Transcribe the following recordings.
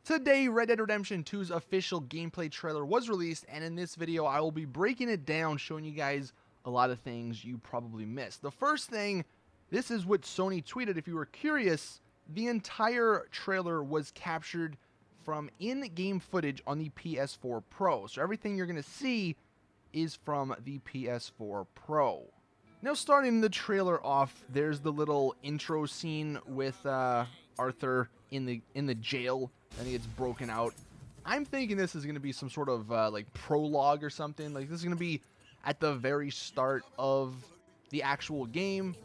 Today, Red Dead Redemption 2's official gameplay trailer was released, and in this video, I will be breaking it down, showing you guys a lot of things you probably missed. The first thing, this is what Sony tweeted. If you were curious, the entire trailer was captured from in-game footage on the PS4 Pro. So everything you're going to see is from the PS4 Pro. Now, starting the trailer off, there's the little intro scene with Arthur in the jail, and he gets broken out. I'm thinking this is going to be some sort of like prologue or something. Like, this is going to be at the very start of the actual game,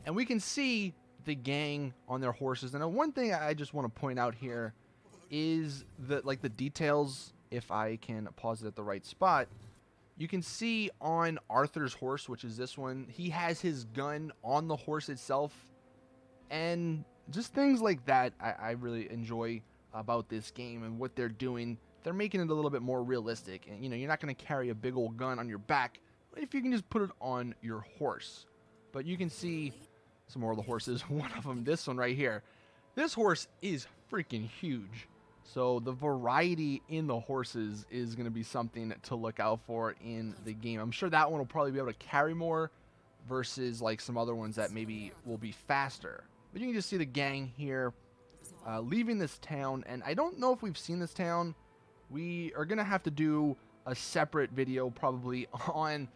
and we can see the gang on their horses. And one thing I just want to point out here is that, like, the details, if I can pause it at the right spot, you can see on Arthur's horse, which is this one, he has his gun on the horse itself, and just things like that I really enjoy about this game and what they're doing. They're making it a little bit more realistic, and you know, you're not going to carry a big old gun on your back if you can just put it on your horse. But you can see some more of the horses. One of them, this one right here, this horse is freaking huge. So the variety in the horses is going to be something to look out for in the game. I'm sure that one will probably be able to carry more versus like some other ones that maybe will be faster. But you can just see the gang here leaving this town, and I don't know if we've seen this town. We are going to have to do a separate video probably on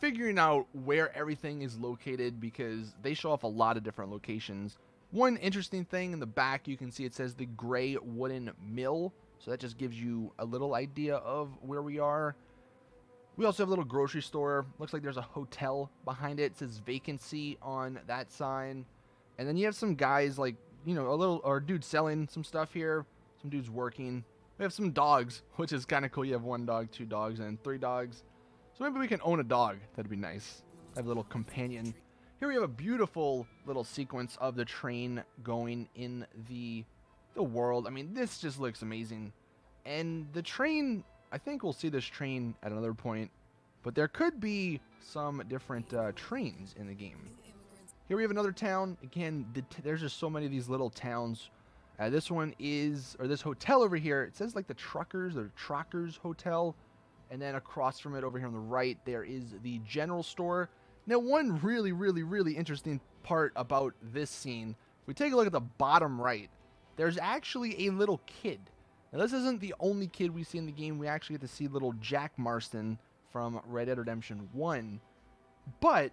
figuring out where everything is located, because they show off a lot of different locations. One interesting thing in the back, you can see it says the Gray Wooden Mill, so that just gives you a little idea of where we are. We also have a little grocery store. Looks like there's a hotel behind it. It says vacancy on that sign. And then you have some guys, like, you know, or dude selling some stuff here. Some dudes working. We have some dogs, which is kind of cool. You have 1 dog, 2 dogs, and 3 dogs. So maybe we can own a dog. That'd be nice. I have a little companion. Here we have a beautiful little sequence of the train going in the world. I mean, this just looks amazing. And the train, I think we'll see this train at another point, but there could be some different trains in the game. Here we have another town. Again, there's just so many of these little towns. This one is, or this hotel over here, it says like the Truckers or Truckers Hotel. And then across from it over here on the right, there is the general store. Now, one really interesting part about this scene, if we take a look at the bottom right, there's actually a little kid. Now, this isn't the only kid we see in the game. We actually get to see little Jack Marston from Red Dead Redemption 1. But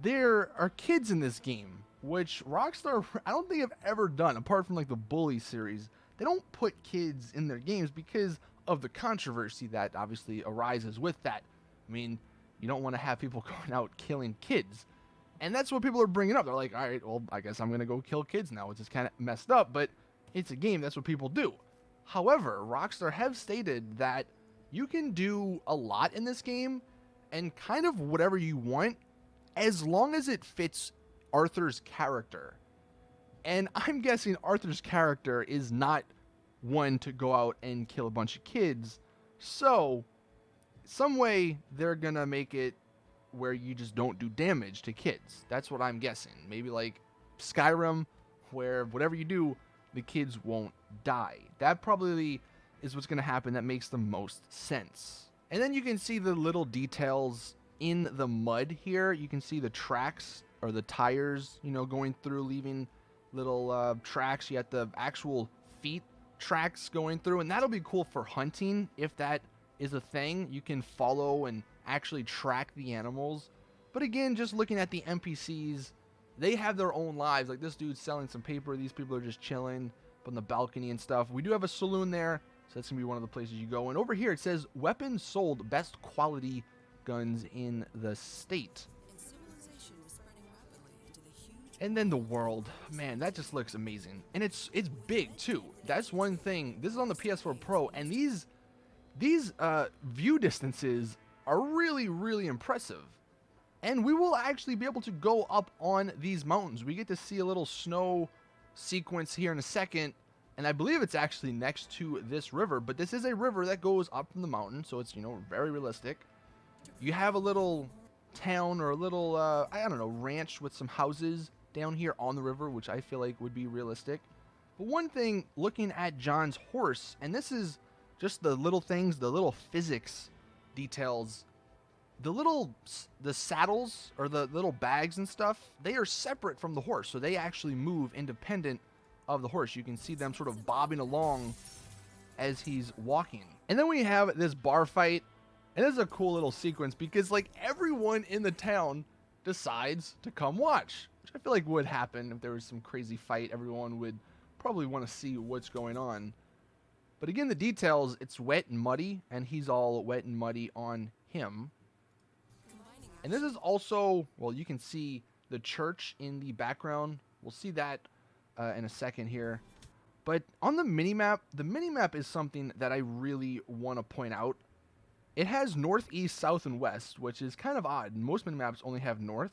there are kids in this game, which Rockstar, I don't think have ever done, apart from like the Bully series. They don't put kids in their games because of the controversy that obviously arises with that. I mean, you don't want to have people going out killing kids. And that's what people are bringing up. They're like, all right, well, I guess I'm going to go kill kids now, which is kind of messed up, but it's a game. That's what people do. However, Rockstar have stated that you can do a lot in this game and kind of whatever you want, as long as it fits Arthur's character. And I'm guessing Arthur's character is not one to go out and kill a bunch of kids. So some way they're gonna make it where you just don't do damage to kids. That's what I'm guessing. Maybe like Skyrim, where whatever you do, the kids won't die. That probably is what's gonna happen. That makes the most sense. And then you can see the little details in the mud here. You can see the tracks or the tires, you know, going through, leaving little tracks. You got the actual feet tracks going through, and that'll be cool for hunting if that is a thing. You can follow and actually track the animals. But again, just looking at the NPCs, they have their own lives. Like, this dude's selling some paper. These people are just chilling up on the balcony and stuff. We do have a saloon there, so that's gonna be one of the places you go. And over here it says weapons sold, best quality guns in the state. And then the world, man, that just looks amazing. And it's big too. That's one thing. This is on the PS4 Pro, and these view distances are really impressive. And we will actually be able to go up on these mountains. We get to see a little snow sequence here in a second, and I believe it's actually next to this river. But this is a river that goes up from the mountain, so it's, you know, very realistic. You have a little town or a little I don't know, ranch with some houses down here on the river, which I feel like would be realistic. But one thing, looking at John's horse, and this is just the little things, the little physics details, the saddles or the little bags and stuff, they are separate from the horse, so they actually move independent of the horse. You can see them sort of bobbing along as he's walking. And then we have this bar fight, and this is a cool little sequence because like everyone in the town decides to come watch, which I feel like would happen if there was some crazy fight. Everyone would probably want to see what's going on. But again, the details, it's wet and muddy, and he's all wet and muddy on him. And this is also, well, you can see the church in the background. We'll see that in a second here. But on the minimap is something that I really want to point out. It has north, east, south, and west, which is kind of odd. Most minimaps only have north.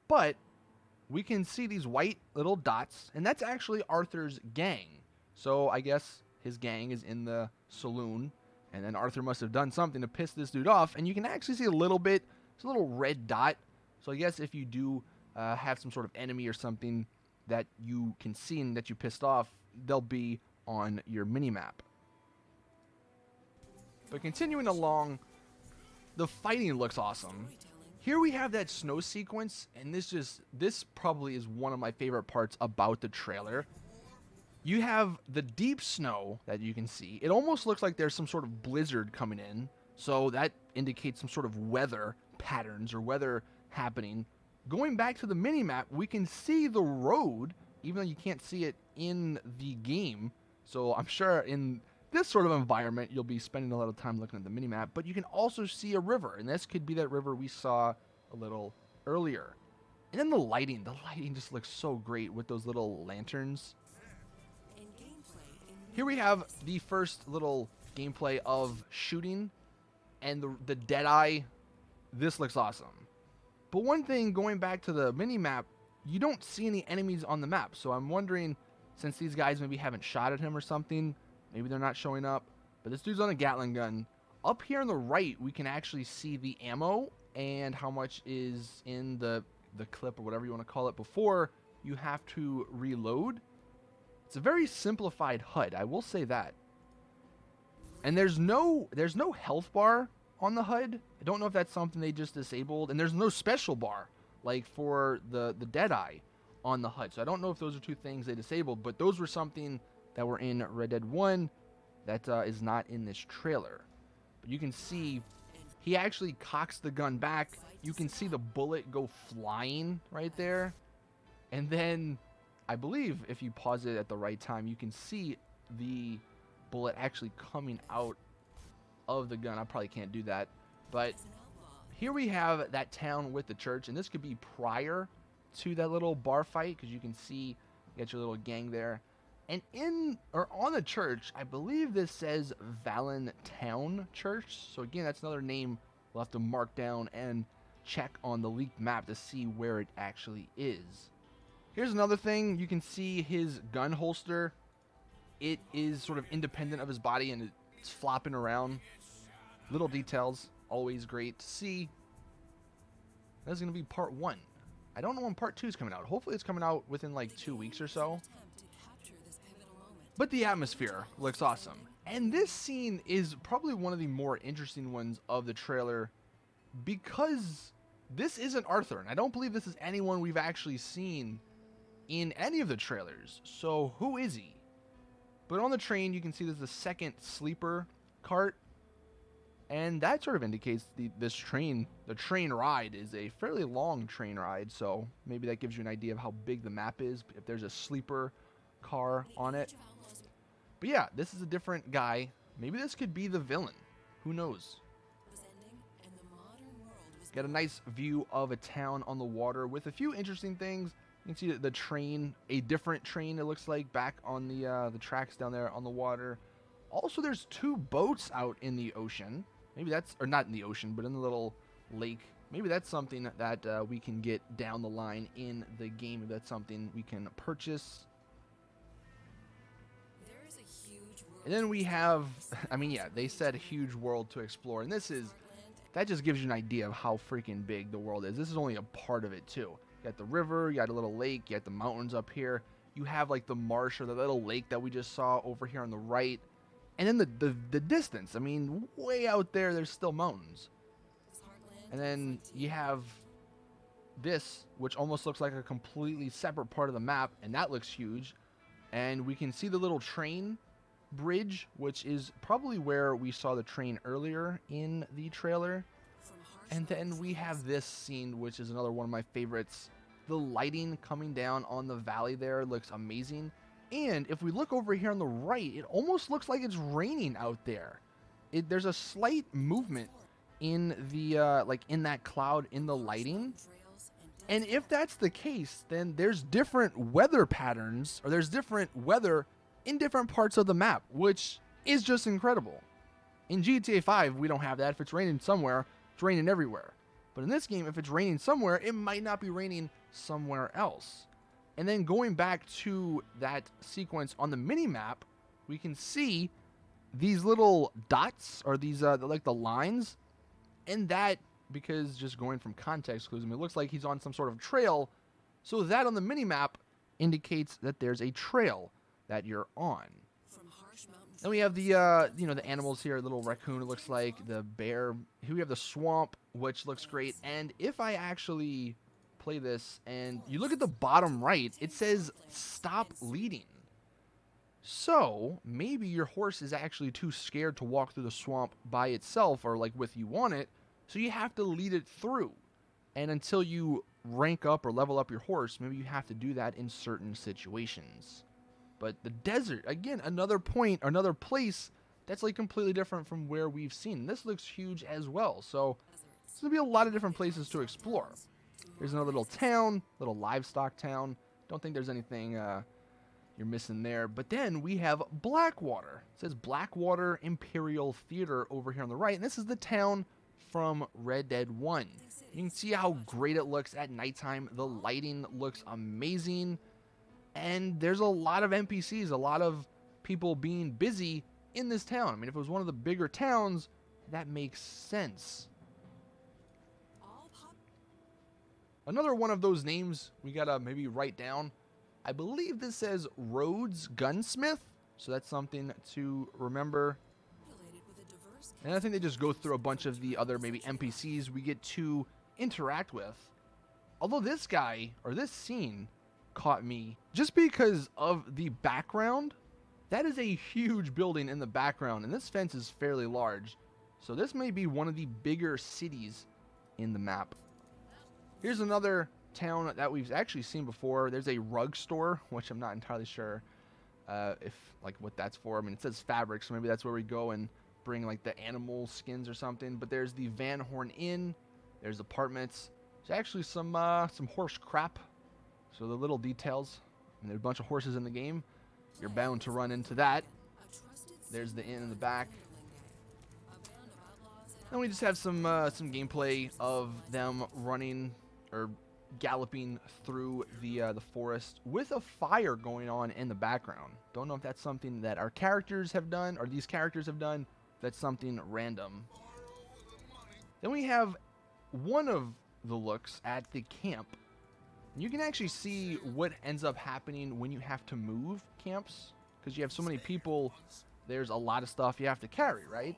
But we can see these white little dots, and that's actually Arthur's gang. So I guess his gang is in the saloon, and then Arthur must have done something to piss this dude off. And you can actually see a little bit, it's a little red dot. So I guess if you do have some sort of enemy or something that you can see and that you pissed off, they'll be on your minimap. But continuing along, the fighting looks awesome. Here we have that snow sequence, and this probably is one of my favorite parts about the trailer. You have the deep snow that you can see. It almost looks like there's some sort of blizzard coming in, so that indicates some sort of weather patterns or weather happening. Going back to the minimap, we can see the road, even though you can't see it in the game. So I'm sure in this sort of environment, you'll be spending a lot of time looking at the minimap, but you can also see a river, and this could be that river we saw a little earlier. And then the lighting just looks so great with those little lanterns. Here we have the first little gameplay of shooting and the Deadeye. This looks awesome. But one thing, going back to the minimap, you don't see any enemies on the map, so I'm wondering, since these guys maybe haven't shot at him or something, maybe they're not showing up. But this dude's on a Gatling gun. Up here on the right, we can actually see the ammo and how much is in the clip or whatever you want to call it before you have to reload. It's a very simplified HUD, I will say that. And there's no health bar on the HUD. I don't know if that's something they just disabled. And there's no special bar like for the Deadeye on the HUD. So I don't know if those are two things they disabled, but those were something that were in Red Dead 1 that is not in this trailer. But you can see he actually cocks the gun back. You can see the bullet go flying right there. And then I believe if you pause it at the right time, you can see the bullet actually coming out of the gun. I probably can't do that. But here we have that town with the church, and this could be prior to that little bar fight, because you can see you got your little gang there. And in or on the church, I believe this says Valentown Church. So again, that's another name we'll have to mark down and check on the leaked map to see where it actually is. Here's another thing. You can see his gun holster. It is sort of independent of his body, and it's flopping around. Little details, always great to see. That's going to be part 1. I don't know when part 2 is coming out. Hopefully it's coming out within like 2 weeks or so. But the atmosphere looks awesome. And this scene is probably one of the more interesting ones of the trailer, because this isn't Arthur, and I don't believe this is anyone we've actually seen in any of the trailers. So who is he? But on the train, you can see there's the second sleeper cart, and that sort of indicates the train ride is a fairly long train ride. So maybe that gives you an idea of how big the map is if there's a sleeper car on it. But yeah, this is a different guy. Maybe this could be the villain. Who knows? Got a nice view of a town on the water with a few interesting things. You can see the train, a different train it looks like, back on the tracks down there on the water. Also, there's 2 boats out in the ocean. Maybe that's, or not in the ocean, but in the little lake. Maybe that's something that we can get down the line in the game. Maybe that's something we can purchase. And then we have, I mean, yeah, they said a huge world to explore. And that just gives you an idea of how freaking big the world is. This is only a part of it, too. You got the river, you got a little lake, you got the mountains up here. You have like the marsh or the little lake that we just saw over here on the right. And then the distance, I mean, way out there, there's still mountains. And then you have this, which almost looks like a completely separate part of the map, and that looks huge. And we can see the little train bridge, which is probably where we saw the train earlier in the trailer. And then we have this scene, which is another one of my favorites. The lighting coming down on the valley there looks amazing. And if we look over here on the right, it almost looks like it's raining out there. There's a slight movement in the like in that cloud in the lighting. And if that's the case, then there's different weather patterns, or there's different weather in different parts of the map, which is just incredible. In GTA 5, we don't have that. If it's raining somewhere, it's raining everywhere. But in this game, if it's raining somewhere, it might not be raining somewhere else. And then going back to that sequence on the mini-map, we can see these little dots, or these like the lines, and that, because just going from context clues, I mean, it looks like he's on some sort of trail, so that on the mini-map indicates that there's a trail that you're on. Then we have the you know, the animals here, little raccoon, it looks like, the bear. Here we have the swamp, which looks great. And if I actually play this and you look at the bottom right, it says stop leading. So maybe your horse is actually too scared to walk through the swamp by itself, or like with you on it, so you have to lead it through. And until you rank up or level up your horse, maybe you have to do that in certain situations. But the desert, again, another point, another place that's like completely different from where we've seen. This looks huge as well. So there's going to be a lot of different places to explore. There's another little town, little livestock town. Don't think there's anything you're missing there. But then we have Blackwater. It says Blackwater Imperial Theater over here on the right. And this is the town from Red Dead 1. You can see how great it looks at nighttime. The lighting looks amazing. And there's a lot of NPCs, a lot of people being busy in this town. I mean, if it was one of the bigger towns, that makes sense. Another one of those names we gotta maybe write down. I believe this says Rhodes Gunsmith, so that's something to remember. And I think they just go through a bunch of the other maybe NPCs we get to interact with. Although this guy, or this scene, caught me just because of the background. That is a huge building in the background, and this fence is fairly large. So this may be one of the bigger cities in the map. Here's another town that we've actually seen before. There's a rug store, which I'm not entirely sure if like what that's for. I mean, it says fabric, so maybe that's where we go and bring like the animal skins or something. But there's the Van Horn Inn. There's apartments. There's actually some horse crap. So the little details. And there's a bunch of horses in the game. You're bound to run into that. There's the inn in the back. Then we just have some gameplay of them running or galloping through the forest with a fire going on in the background. Don't know if that's something that our characters have done, or these characters have done. That's something random. Then we have one of the looks at the camp. You can actually see what ends up happening when you have to move camps, because you have so many people. There's a lot of stuff you have to carry, right?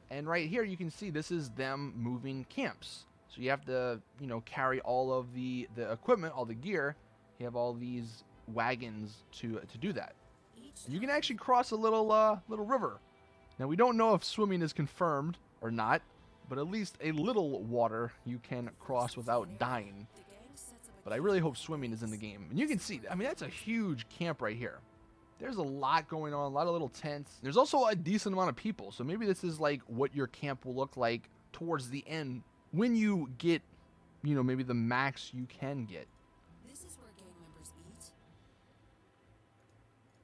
And right here you can see this is them moving camps. So you have to, you know, carry all of the equipment, all the gear. You have all these wagons to do that. And you can actually cross a little river. Now we don't know if swimming is confirmed or not, but at least a little water you can cross without dying. But I really hope swimming is in the game. And you can see, I mean, that's a huge camp right here. There's a lot going on, a lot of little tents. There's also a decent amount of people. So maybe this is like what your camp will look like towards the end when you get, you know, maybe the max you can get. This is where gang members eat.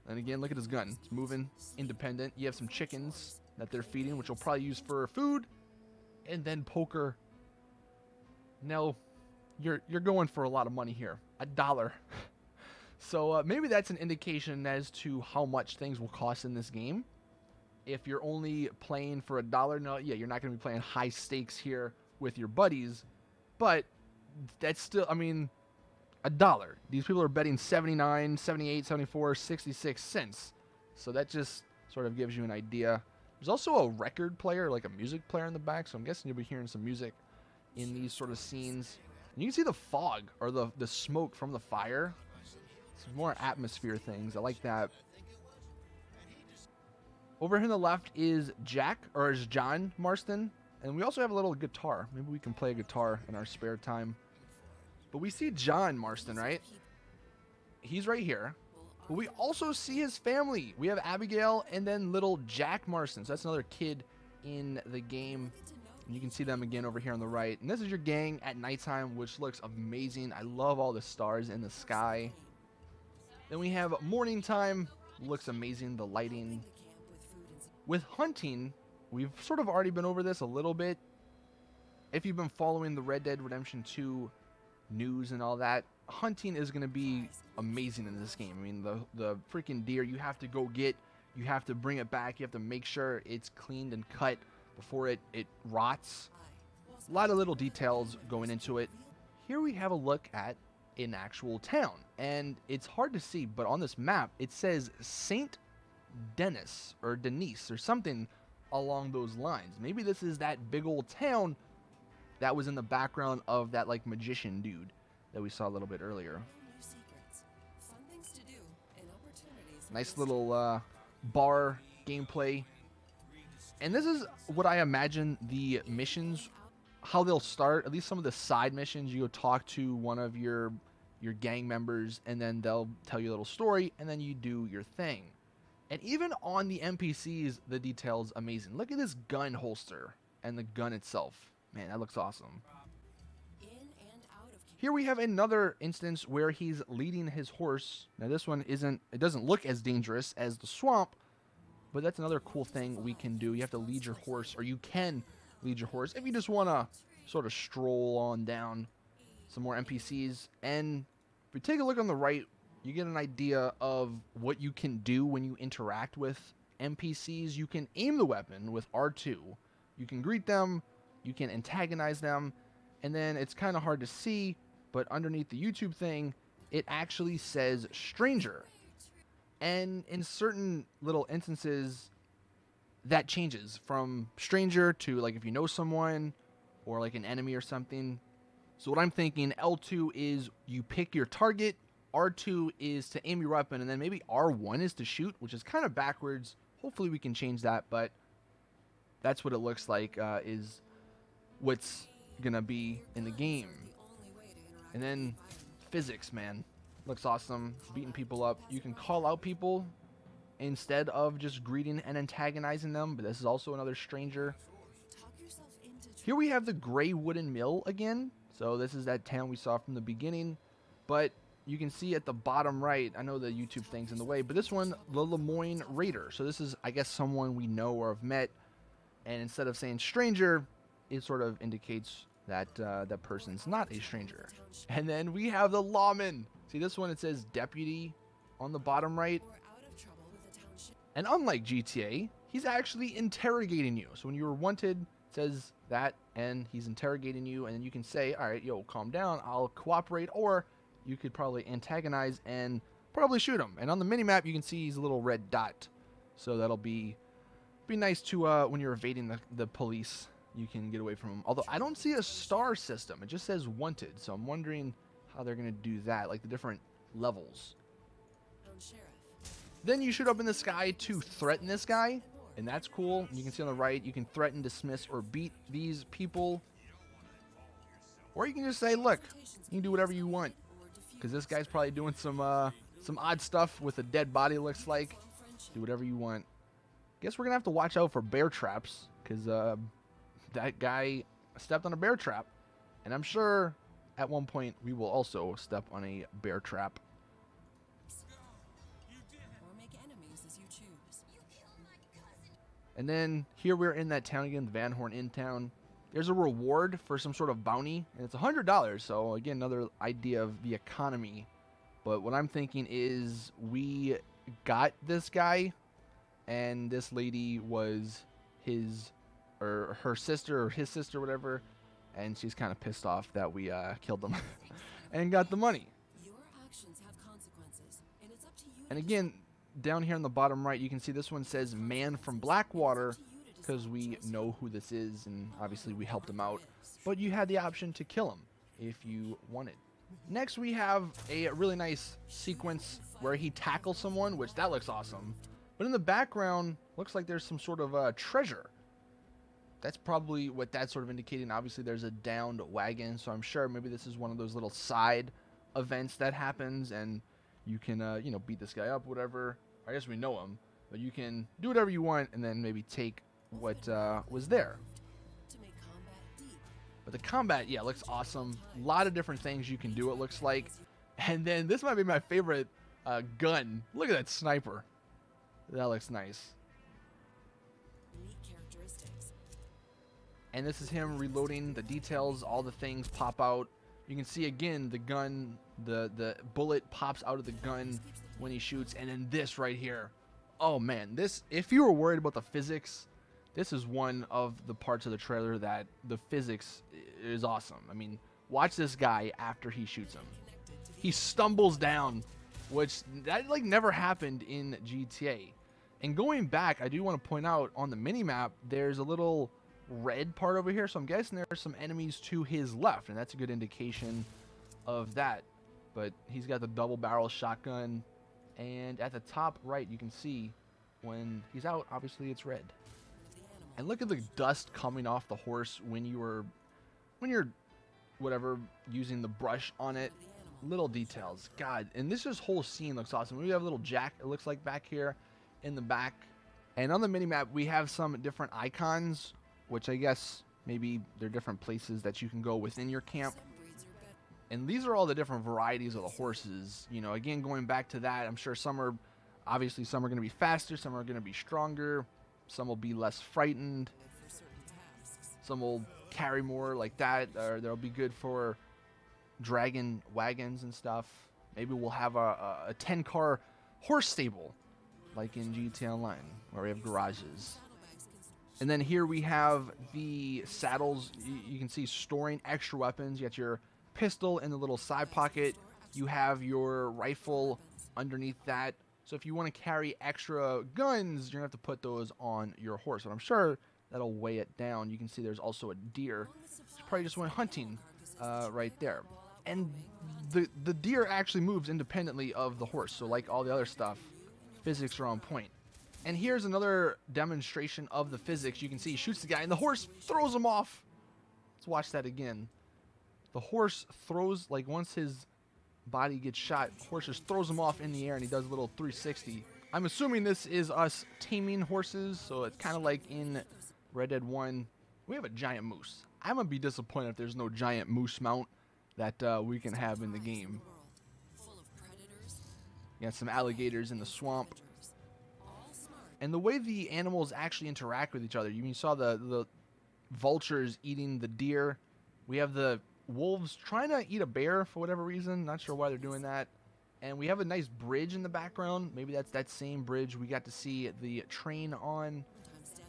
And again, look at his gun. It's moving, independent. You have some chickens that they're feeding, which we'll probably use for food. And then poker. Now, you're going for a lot of money here. $1. So maybe that's an indication as to how much things will cost in this game. If you're only playing for $1, no, yeah, you're not going to be playing high stakes here with your buddies. But that's still, I mean, $1. These people are betting 79, 78, 74, 66 cents. So that just sort of gives you an idea. There's also a record player, like a music player in the back, so I'm guessing you'll be hearing some music in these sort of scenes. And you can see the fog, or the smoke from the fire. Some more atmosphere things. I like that. Over here on the left is John Marston. And we also have a little guitar. Maybe we can play a guitar in our spare time. But we see John Marston, right? He's right here. But we also see his family. We have Abigail and then little Jack Marston. So that's another kid in the game. And you can see them again over here on the right. And this is your gang at nighttime, which looks amazing. I love all the stars in the sky. Then we have morning time. Looks amazing, the lighting. With hunting, we've sort of already been over this a little bit. If you've been following the Red Dead Redemption 2 news and all that, hunting is going to be amazing in this game. I mean, the freaking deer you have to go get, you have to bring it back, you have to make sure it's cleaned and cut before it rots. A lot of little details going into it. Here we have a look at an actual town, and it's hard to see, but on this map it says Saint Denis or Denise or something along those lines. Maybe this is that big old town that was in the background of that like magician dude that we saw a little bit earlier. Nice little bar gameplay. And this is what I imagine the missions, how they'll start. At least some of the side missions, you go talk to one of your gang members, and then they'll tell you a little story, and then you do your thing. And even on the NPCs, the detail's amazing. Look at this gun holster and the gun itself. Man, that looks awesome. Here we have another instance where he's leading his horse. Now this one it doesn't look as dangerous as the swamp, but that's another cool thing we can do. You have to lead your horse, or you can lead your horse if you just want to sort of stroll on down. Some more NPCs. And if we take a look on the right, you get an idea of what you can do when you interact with NPCs. You can aim the weapon with R2. You can greet them. You can antagonize them. And then it's kind of hard to see, but underneath the YouTube thing, it actually says stranger. And in certain little instances, that changes from stranger to like if you know someone or like an enemy or something. So what I'm thinking, L2 is you pick your target, R2 is to aim your weapon, and then maybe R1 is to shoot, which is kind of backwards. Hopefully we can change that, but that's what it looks like is what's going to be in the game. And then physics, man. Looks awesome. Beating people up. You can call out people instead of just greeting and antagonizing them, but this is also another stranger. Here we have the gray wooden mill again. So this is that town we saw from the beginning, but you can see at the bottom right, I know the YouTube thing's in the way, but this one, the Lemoyne Raider. So this is, I guess, someone we know or have met, and instead of saying stranger, it sort of indicates that that person's not a stranger. And then we have the Lawmen. See this one, it says deputy on the bottom right. And unlike GTA, he's actually interrogating you. So when you were wanted, it says that, and he's interrogating you, and then you can say, all right, yo, calm down, I'll cooperate, or you could probably antagonize and probably shoot him. And on the minimap, you can see he's a little red dot. So that'll be nice to, when you're evading the police, you can get away from him. Although I don't see a star system. It just says wanted. So I'm wondering how they're going to do that, like the different levels. Then you shoot up in the sky to threaten this guy, and that's cool. You can see on the right, you can threaten, dismiss, or beat these people. Or you can just say, look, you can do whatever you want. Because this guy's probably doing some odd stuff with a dead body, looks like. Do whatever you want. Guess we're going to have to watch out for bear traps, because that guy stepped on a bear trap. And I'm sure at one point we will also step on a bear trap. And then here we're in that town again, the Van Horn Inn town. There's a reward for some sort of bounty, and it's $100. So again, another idea of the economy. But what I'm thinking is we got this guy, and this lady was his or her sister or his sister, whatever, and she's kind of pissed off that we killed them and got the money. actions have consequences, and it's up to you. And again, down here on the bottom right, you can see this one says man from Blackwater, because we know who this is, and obviously we helped him out. But you had the option to kill him if you wanted. Next, we have a really nice sequence where he tackles someone, which that looks awesome. But in the background, looks like there's some sort of treasure. That's probably what that's sort of indicating. Obviously, there's a downed wagon, so I'm sure maybe this is one of those little side events that happens, and you can, you know, beat this guy up, whatever. I guess we know him, but you can do whatever you want, and then maybe take what was there. To make combat deep. But the combat, yeah, looks awesome. A lot of different things you can do, it looks like. And then this might be my favorite gun. Look at that sniper. That looks nice. Unique characteristics. And this is him reloading the details. All the things pop out. You can see again the gun, the bullet pops out of the gun when he shoots. And then this right here. Oh man, this, if you were worried about the physics, this is one of the parts of the trailer that the physics is awesome. I mean, watch this guy after he shoots him. He stumbles down, which that like never happened in GTA. And going back, I do want to point out on the minimap, there's a little red part over here. So I'm guessing there are some enemies to his left, and that's a good indication of that. But he's got the double barrel shotgun, and at the top right, you can see when he's out, obviously it's red. And look at the dust coming off the horse when you're whatever, using the brush on it. Little details, God. And this whole scene looks awesome. We have a little Jack, it looks like, back here in the back. And on the minimap, we have some different icons, which I guess maybe they're different places that you can go within your camp. Some breeds are better. And these are all the different varieties of the horses. You know, again, going back to that, I'm sure some are going to be faster, some are going to be stronger, some will be less frightened, For certain tasks. some will carry more like that, or they'll be good for dragging wagons and stuff. Maybe we'll have a 10-car horse stable, like in GTA Online, where we have garages. Saddlebags can And then here we have the saddles. You can see storing extra weapons. You got your pistol in the little side pocket. You have your rifle underneath that. So if you want to carry extra guns, you're going to have to put those on your horse. But I'm sure that'll weigh it down. You can see there's also a deer. She probably just went hunting right there. And the deer actually moves independently of the horse. So like all the other stuff, physics are on point. And here's another demonstration of the physics. You can see he shoots the guy and the horse throws him off. Let's watch that again. The horse throws, like once his body gets shot, the horse just throws him off in the air and he does a little 360. I'm assuming this is us taming horses, so it's kind of like in Red Dead 1. We have a giant moose. I'm going to be disappointed if there's no giant moose mount that we can have in the game. full of predators. You got some alligators in the swamp. Hunters. All smart. And the way the animals actually interact with each other, you saw the vultures eating the deer. We have the wolves trying to eat a bear for whatever reason. Not sure why they're doing that. And we have a nice bridge in the background. Maybe that's that same bridge we got to see the train on. Sometimes deadly.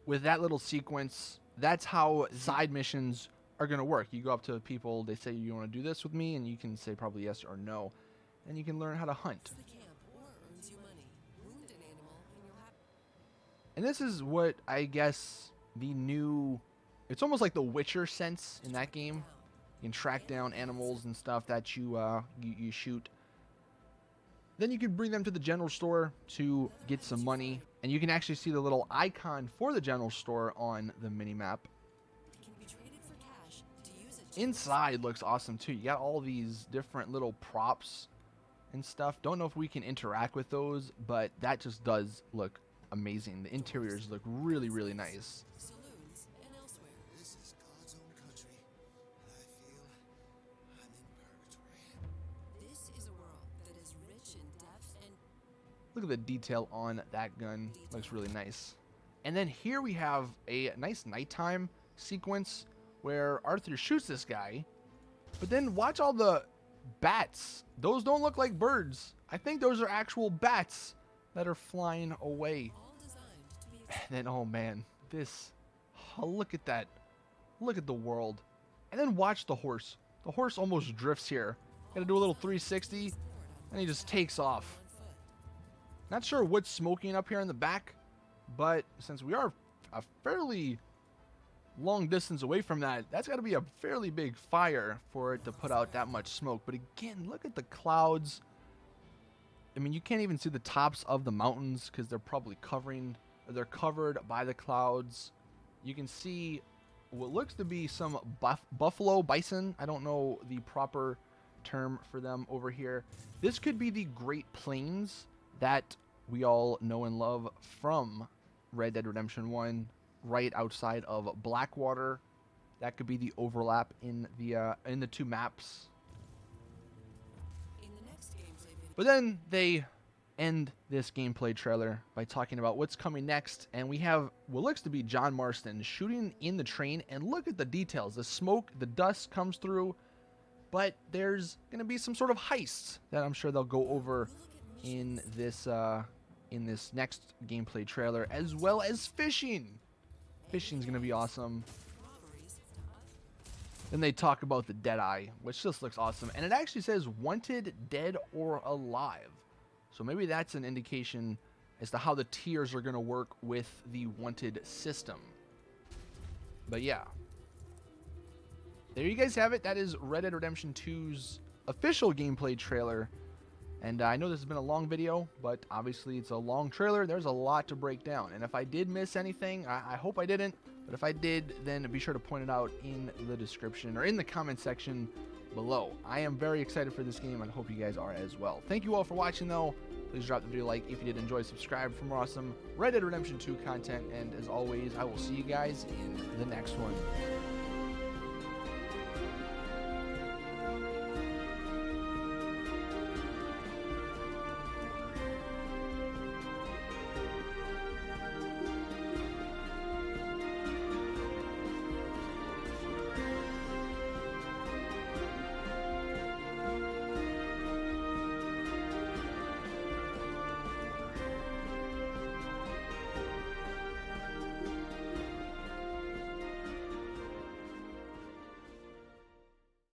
With that little sequence, that's how side missions are going to work. You go up to people, they say, you want to do this with me? And you can say probably yes or no. And you can learn how to hunt. The camp or earns you money. Wound an animal and you'll have. And this is what I guess the new, it's almost like the Witcher sense in that game. You can track down animals and stuff that you shoot. Then you can bring them to the general store to get some money. And you can actually see the little icon for the general store on the minimap. It can be traded for cash to use it. Inside looks awesome too. You got all these different little props and stuff. Don't know if we can interact with those, but that just does look amazing. The interiors look really, really nice. Saloons and elsewhere. This is God's own country, and I feel I'm in purgatory. This is a world that is rich in depth and Look at the detail on that gun. Looks really nice. And then here we have a nice nighttime sequence where Arthur shoots this guy. But then watch all the bats. Those don't look like birds. I think those are actual bats that are flying away. all designed to be And then, oh man, this, oh, look at that. Look at the world. And then watch the horse. The horse almost drifts here. Gotta do a little 360, and he just takes off. Not sure what's smoking up here in the back, but since we are a fairly long distance away from that, that's got to be a fairly big fire for it to put out that much smoke. But again, look at the clouds. I mean, you can't even see the tops of the mountains because they're probably they're covered by the clouds. You can see what looks to be some buffalo, bison. I don't know the proper term for them over here. This could be the Great Plains that we all know and love from Red Dead Redemption 1, right outside of Blackwater. That could be the overlap in the two maps. In the next gameplay video, But then they end this gameplay trailer by talking about what's coming next, and we have what looks to be John Marston shooting in the train, and look at the details. The smoke, the dust comes through, but there's going to be some sort of heists that I'm sure they'll go over in this next gameplay trailer, as well as fishing. Fishing's going to be awesome. robberies, Then they talk about the Deadeye, which just looks awesome. And it actually says wanted, dead, or alive. So maybe that's an indication as to how the tiers are going to work with the wanted system. But yeah. There you guys have it. That is Red Dead Redemption 2's official gameplay trailer. And I know this has been a long video, but obviously it's a long trailer. There's a lot to break down. And if I did miss anything, I hope I didn't. But if I did, then be sure to point it out in the description or in the comment section below. I am very excited for this game and hope you guys are as well. Thank you all for watching, though. Please drop the video a like if you did enjoy. Subscribe for more awesome Red Dead Redemption 2 content. And as always, I will see you guys in the next one.